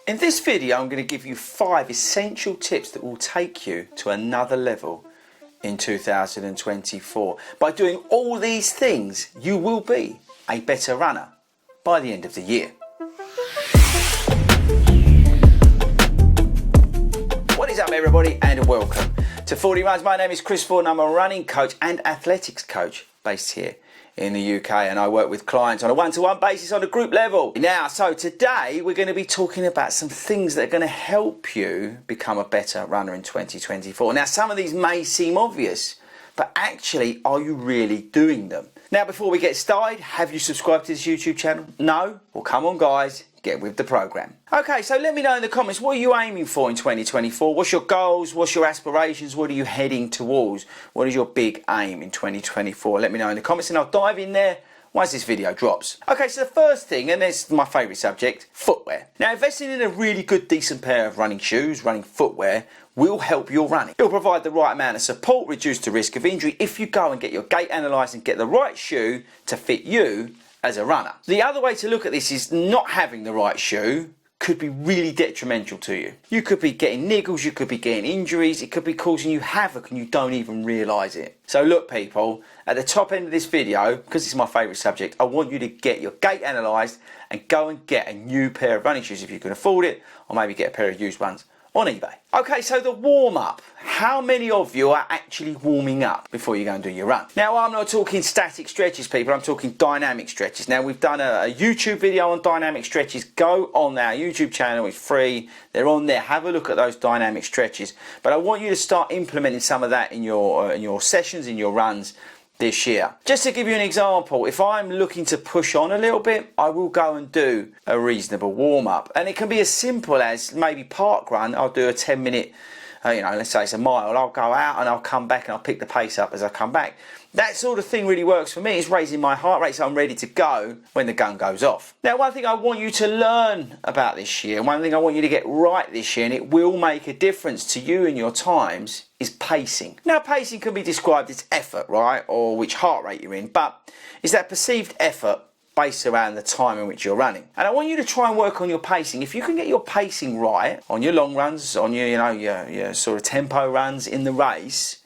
In this video, I'm going to give you 5 essential tips that will take you to another level in 2024. By doing all these things, you will be a better runner by the end of the year. What is up, everybody, and welcome to 40 Runs. My name is Chris Ford, and I'm a running coach and athletics coach based here in the UK, and I work with clients on a one-to-one basis on a group level. Now, so today we're going to be talking about some things that are going to help you become a better runner in 2024. Now, some of these may seem obvious, but actually, are you really doing them? Now, before we get started, have you subscribed to this YouTube channel? No? Well, come on, guys. Get with the program. Okay, so let me know in the comments, what are you aiming for in 2024? What's your goals? What's your aspirations? What are you heading towards? What is your big aim in 2024? Let me know in the comments and I'll dive in there once this video drops. Okay, so the first thing, and this is my favourite subject, footwear. Now, investing in a really good, decent pair of running shoes, running footwear, will help your running. It'll provide the right amount of support, reduce the risk of injury if you go and get your gait analysed and get the right shoe to fit you as a runner. The other way to look at this is not having the right shoe could be really detrimental to you. You could be getting niggles, you could be getting injuries, it could be causing you havoc and you don't even realise it. So look, people, at the top end of this video, because it's my favourite subject, I want you to get your gait analysed and go and get a new pair of running shoes if you can afford it, or maybe get a pair of used ones on eBay. Okay, so the warm-up. How many of you are actually warming up before you go and do your run? Now, I'm not talking static stretches, people. I'm talking dynamic stretches. Now, we've done a YouTube video on dynamic stretches. Go on our YouTube channel. It's free. They're on there. Have a look at those dynamic stretches. But I want you to start implementing some of that in your sessions, in your runs this year. Just to give you an example, if I'm looking to push on a little bit, I will go and do a reasonable warm-up. And it can be as simple as maybe park run. I'll do a 10-minute, let's say it's a mile. I'll go out and I'll come back and I'll pick the pace up as I come back. That sort of thing really works for me. It's raising my heart rate so I'm ready to go when the gun goes off. Now, one thing I want you to learn about this year, one thing I want you to get right this year, and it will make a difference to you and your times, is pacing. Now, pacing can be described as effort, right? Or which heart rate you're in, but it's that perceived effort based around the time in which you're running. And I want you to try and work on your pacing. If you can get your pacing right on your long runs, on your sort of tempo runs in the race,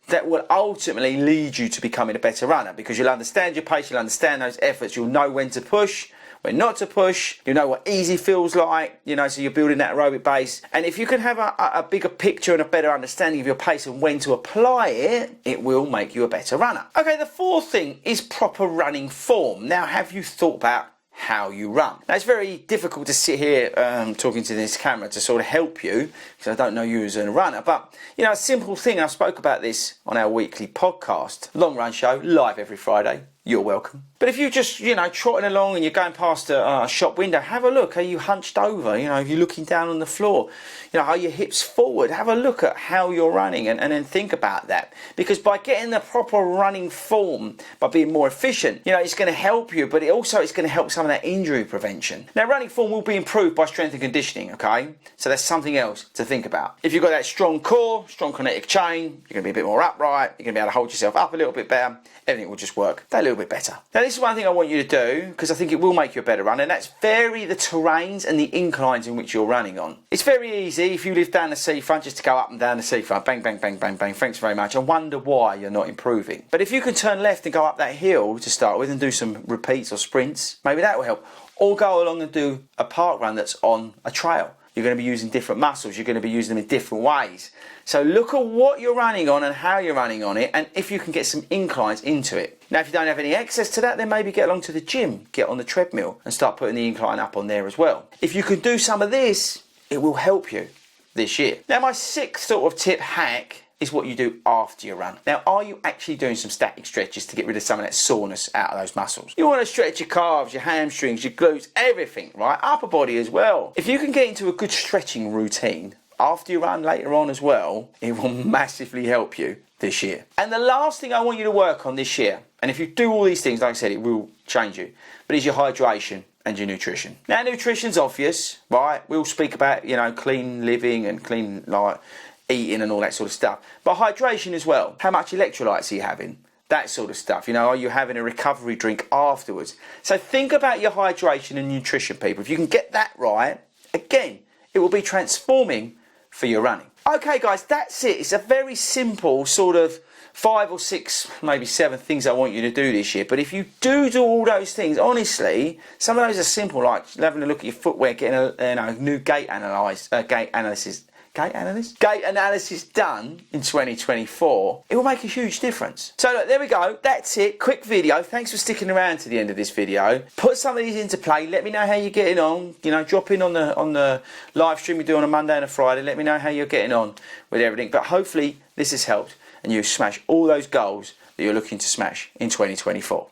that will ultimately lead you to becoming a better runner, because you'll understand your pace, you'll understand those efforts, you'll know when to push, when not to push, you know what easy feels like, so you're building that aerobic base. And if you can have a bigger picture and a better understanding of your pace and when to apply it, it will make you a better runner. Okay, the fourth thing is proper running form. Now, have you thought about how you run? Now, it's very difficult to sit here talking to this camera to sort of help you, because I don't know you as a runner, but a simple thing, I spoke about this on our weekly podcast, long run show, live every Friday. You're welcome. But if you're just, trotting along and you're going past a shop window, have a look. Are you hunched over? If you're looking down on the floor, are your hips forward? Have a look at how you're running and then think about that. Because by getting the proper running form, by being more efficient, it's going to help you, but it's going to help some of that injury prevention. Now, running form will be improved by strength and conditioning, okay? So that's something else to think about. If you've got that strong core, strong kinetic chain, you're going to be a bit more upright, you're going to be able to hold yourself up a little bit better, everything will just work that little bit better. Now, this is one thing I want you to do, because I think it will make you a better runner, and that's vary the terrains and the inclines in which you're running on. It's very easy if you live down the seafront just to go up and down the seafront, bang, bang, bang, bang, bang, thanks very much, and wonder why you're not improving. But if you can turn left and go up that hill to start with and do some repeats or sprints, maybe that will help. Or go along and do a park run that's on a trail. You're going to be using different muscles, you're going to be using them in different ways. So look at what you're running on and how you're running on it, and if you can get some inclines into it. Now, if you don't have any access to that, then maybe get along to the gym, get on the treadmill and start putting the incline up on there as well. If you can do some of this, it will help you this year. Now, my sixth sort of tip hack is what you do after your run. Now, are you actually doing some static stretches to get rid of some of that soreness out of those muscles? You want to stretch your calves, your hamstrings, your glutes, everything, right? Upper body as well. If you can get into a good stretching routine after you run later on as well, it will massively help you this year. And the last thing I want you to work on this year, and if you do all these things, like I said, it will change you, but is your hydration and your nutrition. Now, nutrition's obvious, right? We'll speak about, clean living and clean, eating and all that sort of stuff. But hydration as well. How much electrolytes are you having? That sort of stuff. Are you having a recovery drink afterwards? So think about your hydration and nutrition, people. If you can get that right, again, it will be transforming for your running. Okay guys, that's it. It's a very simple sort of 5 or 6, maybe 7 things I want you to do this year. But if you do all those things, honestly, some of those are simple, like having a look at your footwear, getting a new gait analysis done in 2024, it will make a huge difference. So look, there we go. That's it. Quick video. Thanks for sticking around to the end of this video. Put some of these into play. Let me know how you're getting on. You know, drop in on the live stream we do on a Monday and a Friday. Let me know how you're getting on with everything. But hopefully this has helped and you smash all those goals that you're looking to smash in 2024.